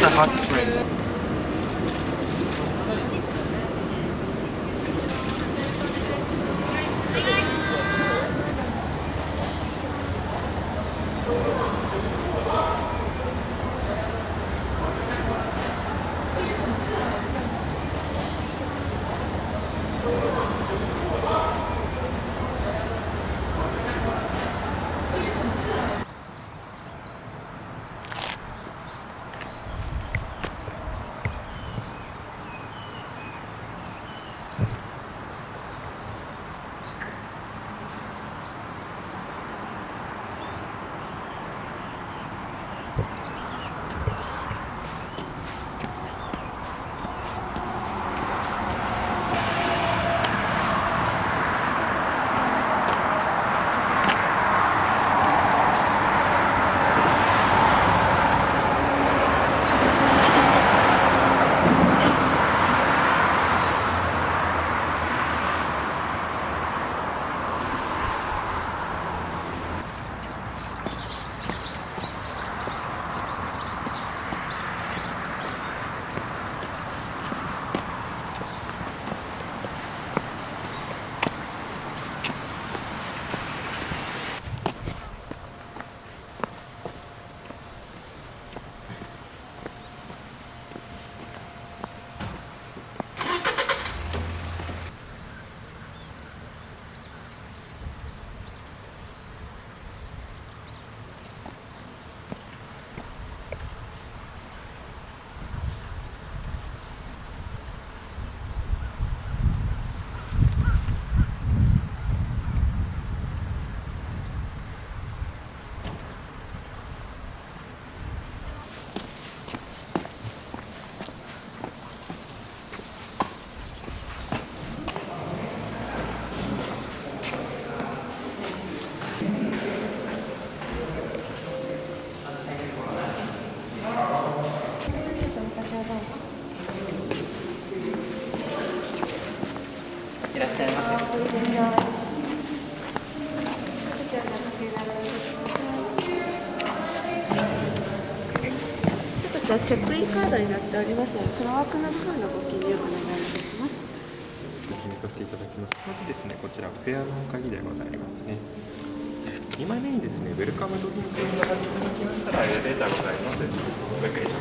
the hot spring.チェックインカードになっておりますので、その枠の部分のご記入をお願いいたします。ご記入させていただきます。まずですね、こちらフェアの鍵でございますね。2枚目にですね、ウェルカムドリンクをいただきましたらエレベーターございます。ごゆっくりどうぞ。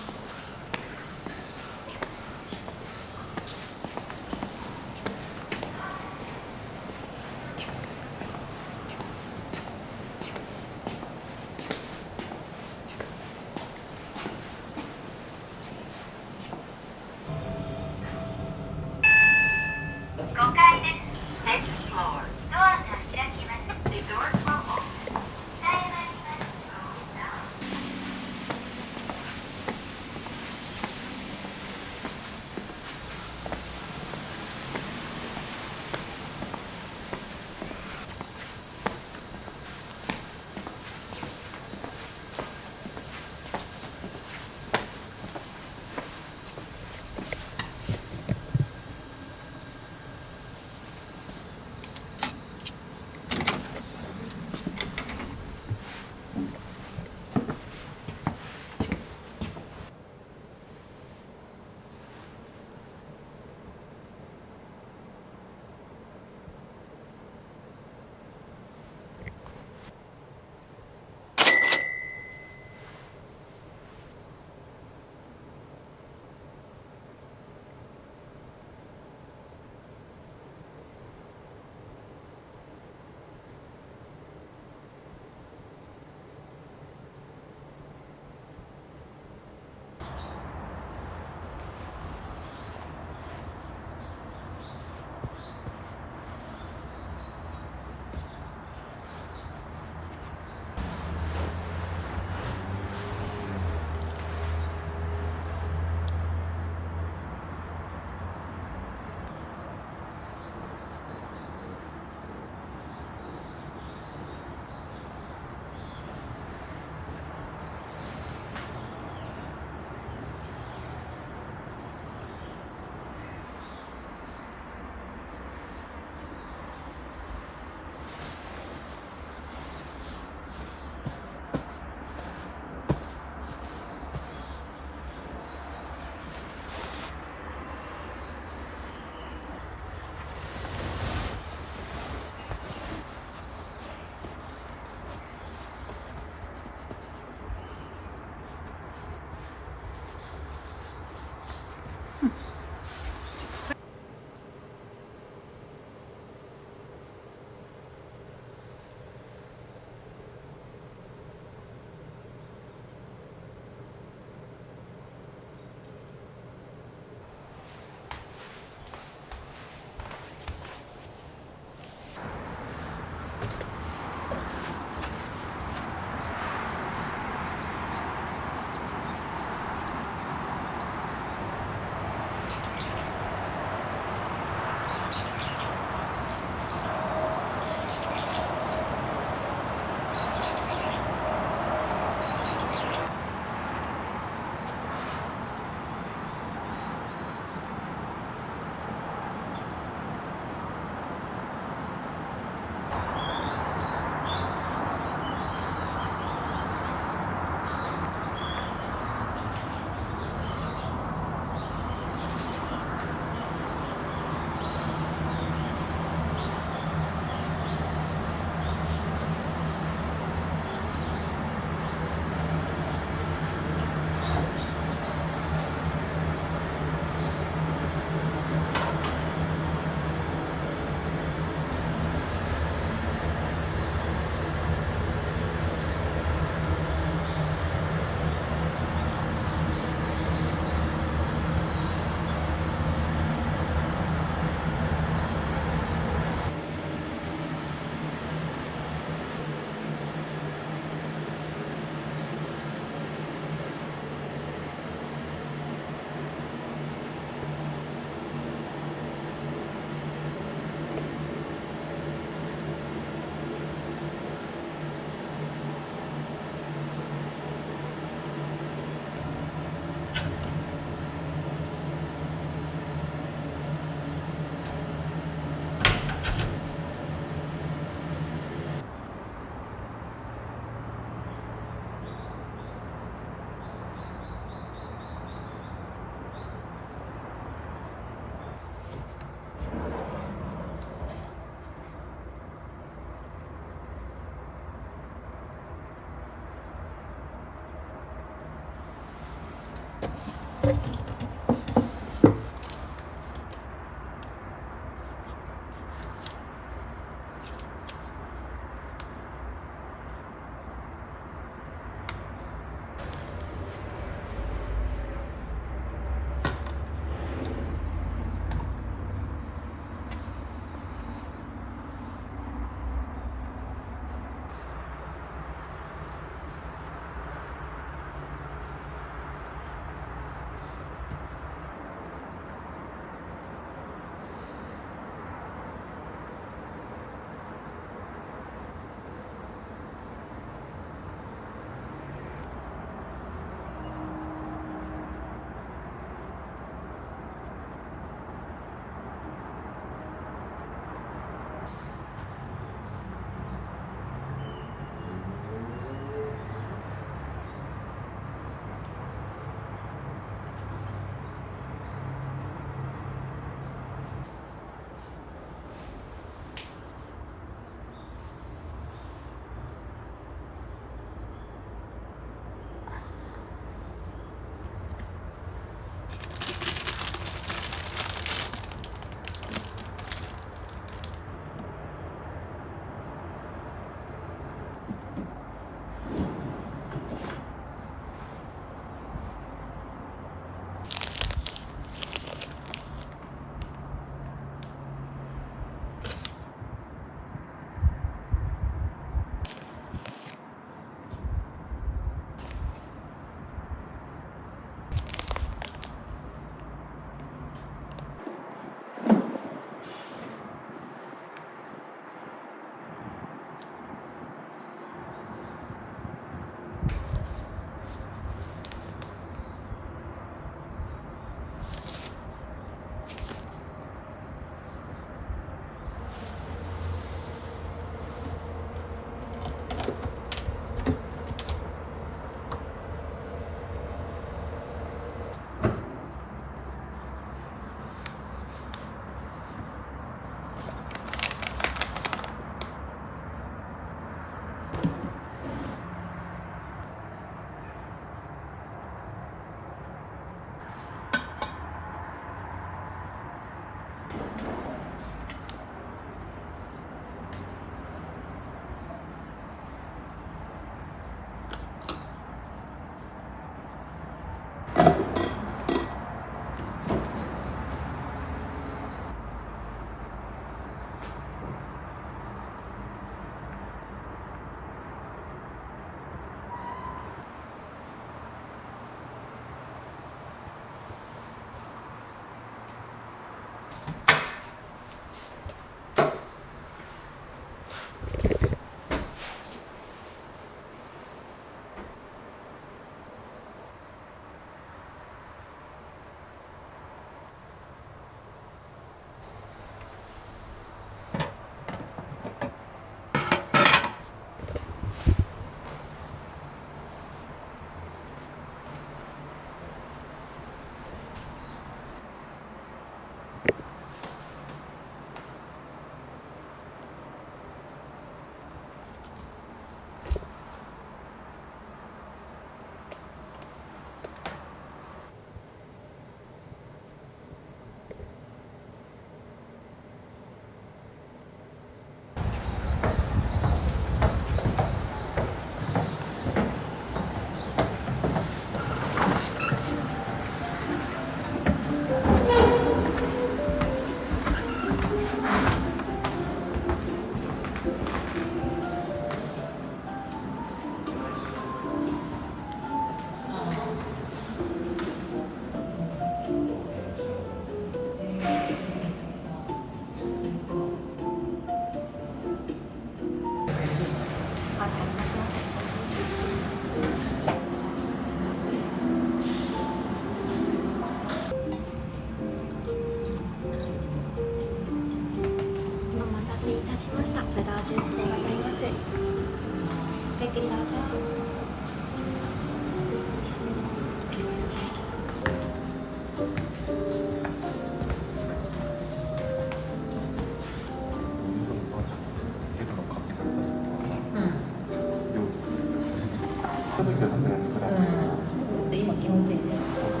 で今基本的じゃん。そうそう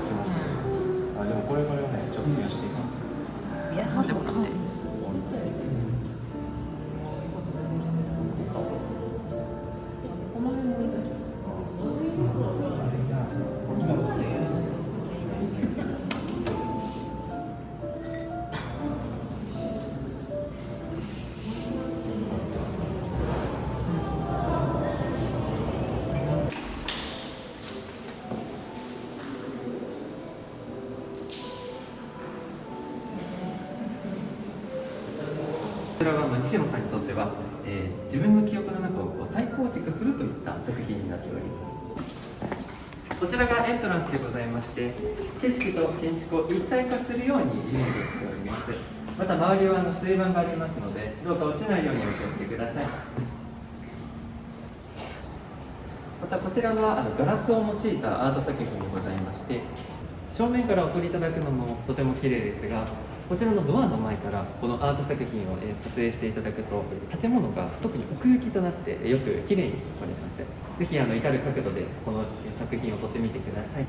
これからねちょっと増やしていかない。増やしてもらって。こちらは西野さんにとっては、自分の記憶の中を再構築するといった作品になっております。こちらがエントランスでございまして、景色と建築を一体化するようにイメージをしております。また周りは水盤がありますので、どうか落ちないようにお気をつけください。またこちらはガラスを用いたアート作品でございまして、正面からお撮りいただくのもとても綺麗ですが、こちらのドアの前からこのアート作品を撮影していただくと、建物が特に奥行きとなってよく綺麗に撮れます。ぜひ至る角度でこの作品を撮ってみてください。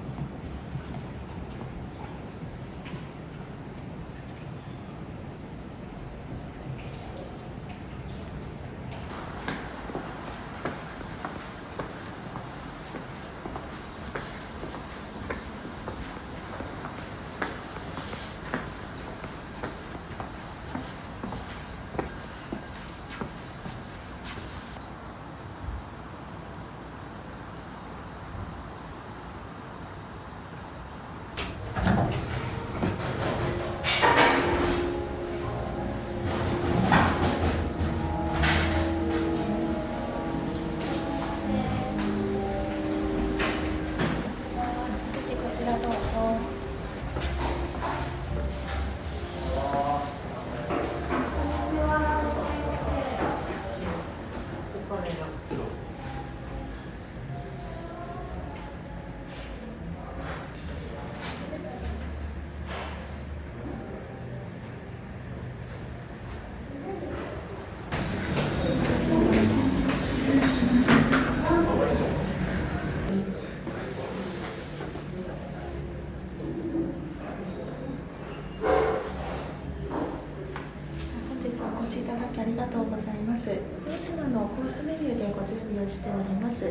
ありがとうございます。本日のコースメニューでご準備をしております。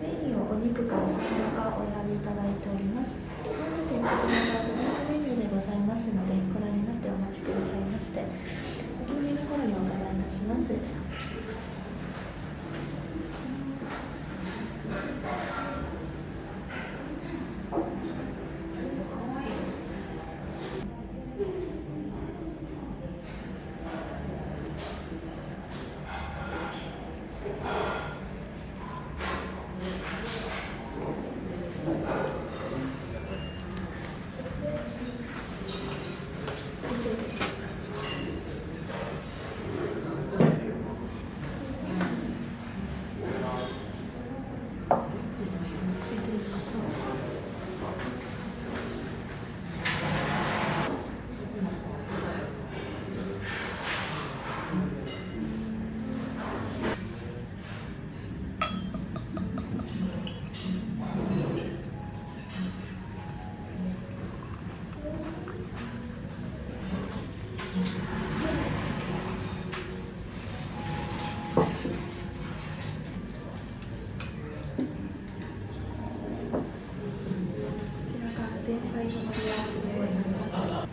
メインをお肉かお魚かお選びいただいております。まずこちらがドリンクメニューでございますので、ご覧になってお待ちくださいまして、お気に入りの頃にお伺いいたします。前菜の盛り合わせでございます。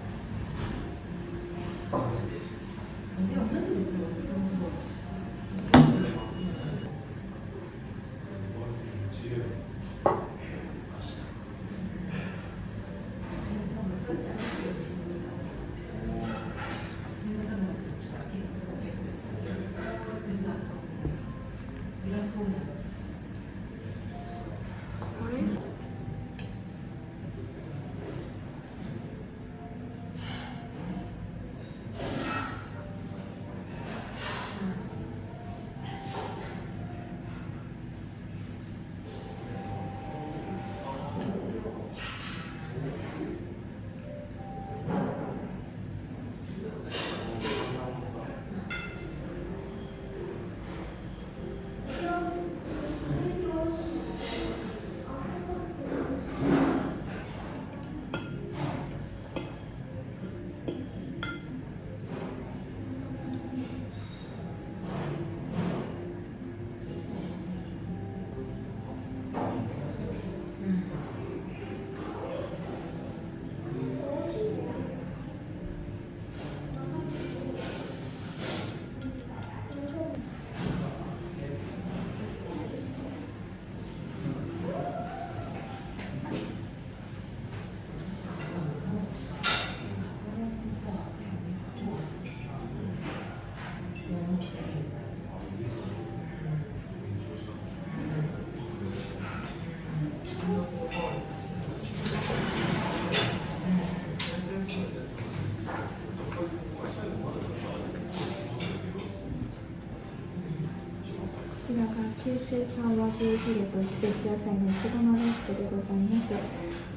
州産和牛フィレと季節野菜のいちごのローストでございます。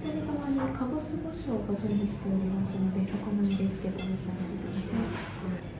左側にかぼす胡椒をご準備しておりますので、お好みでつけてお召し上がりください。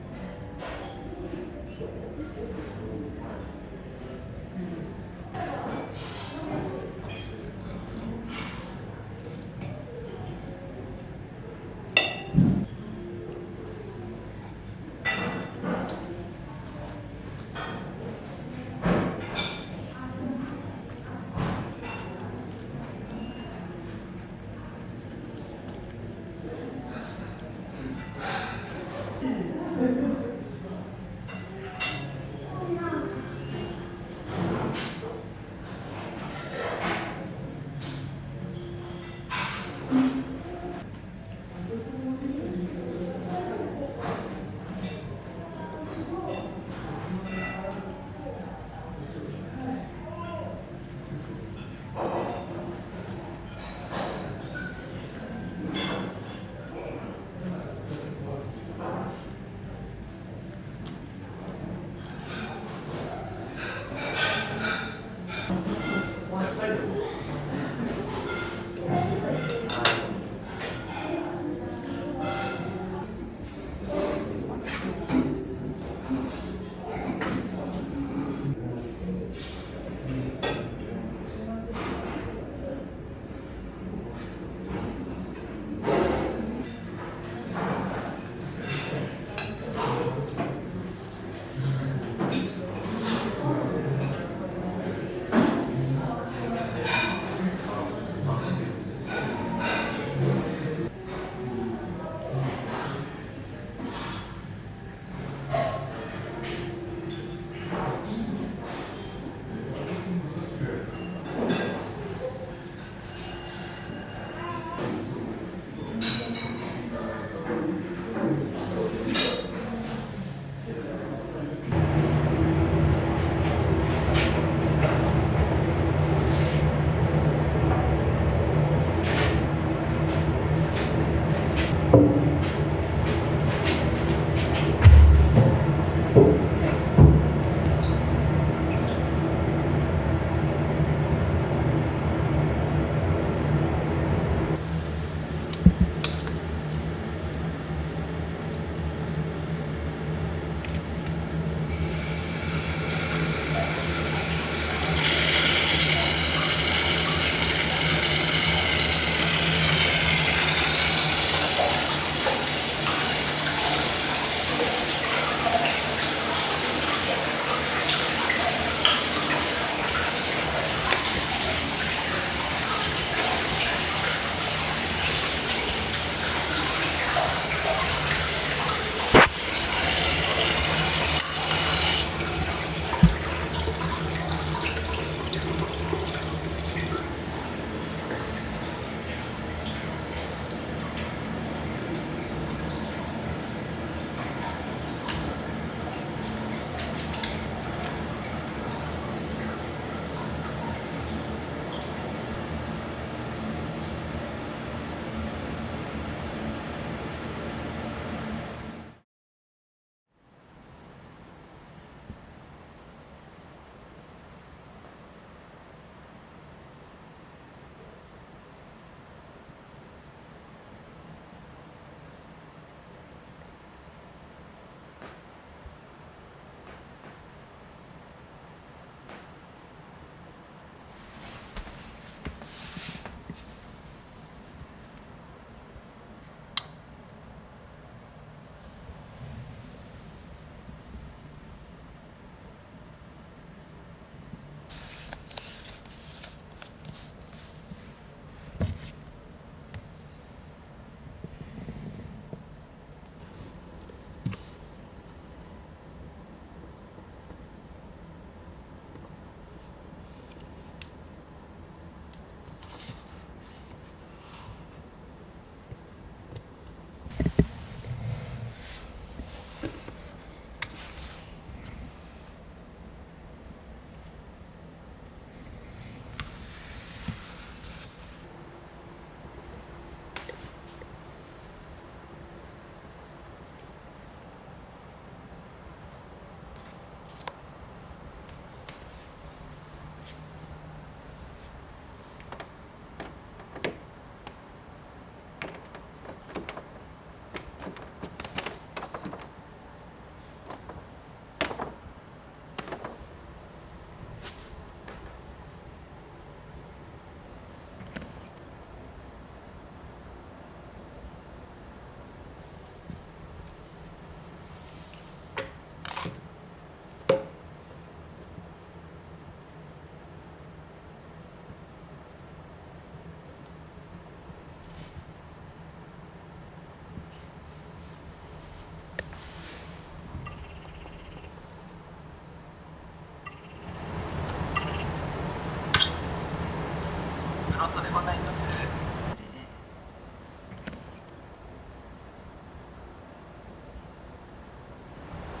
ロットでございます。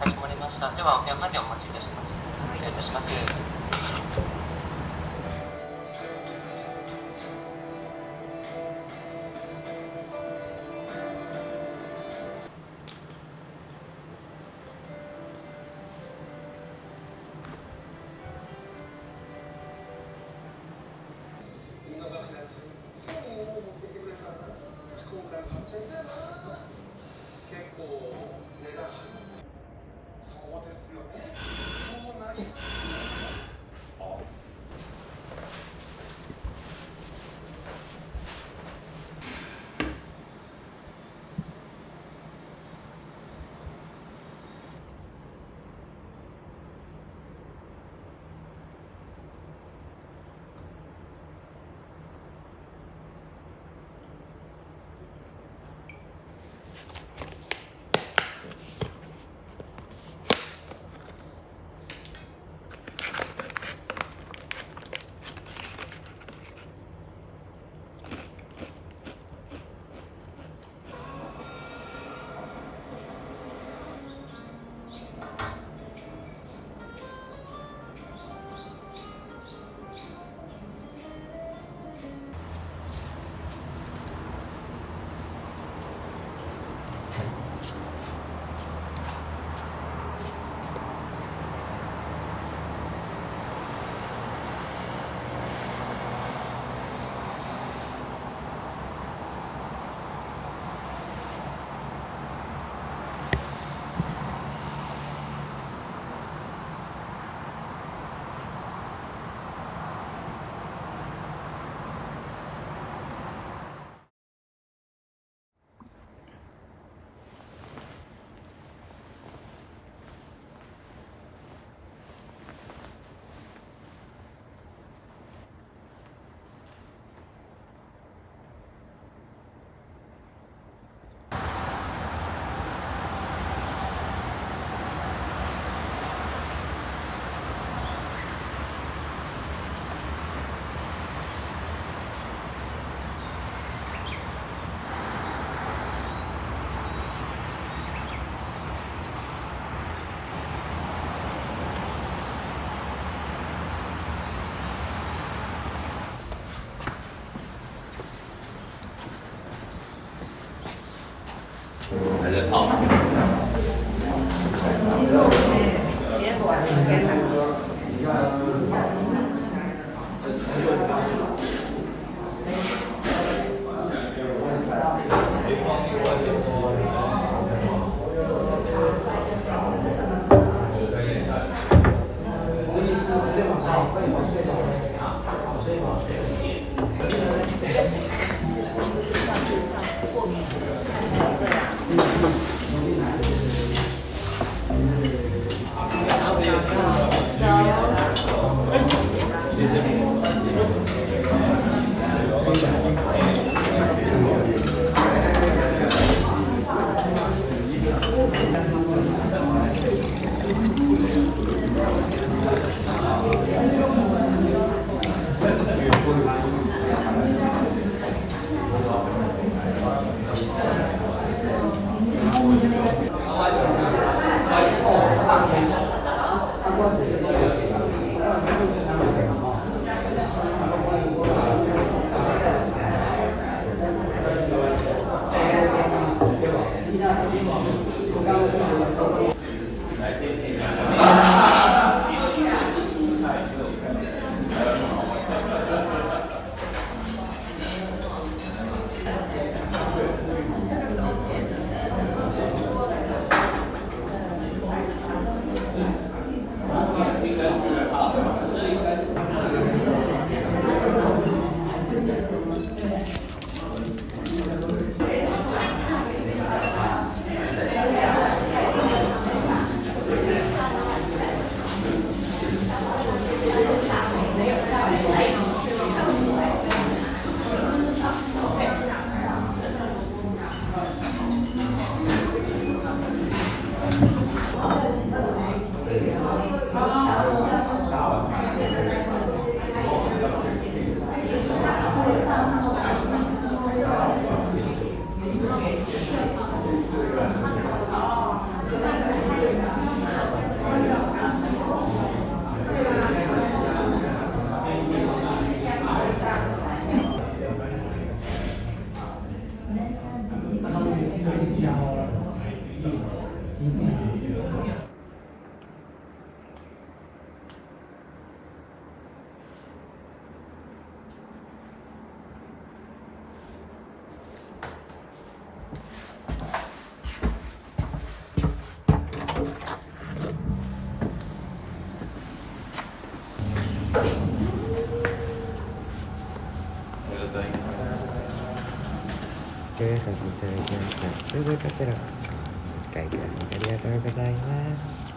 かしこまりました。ではお部屋までお待ちいたします。お願いいたします。ざいます。ご用意させていただきました。それではこちらお使いくださいありがとうございます。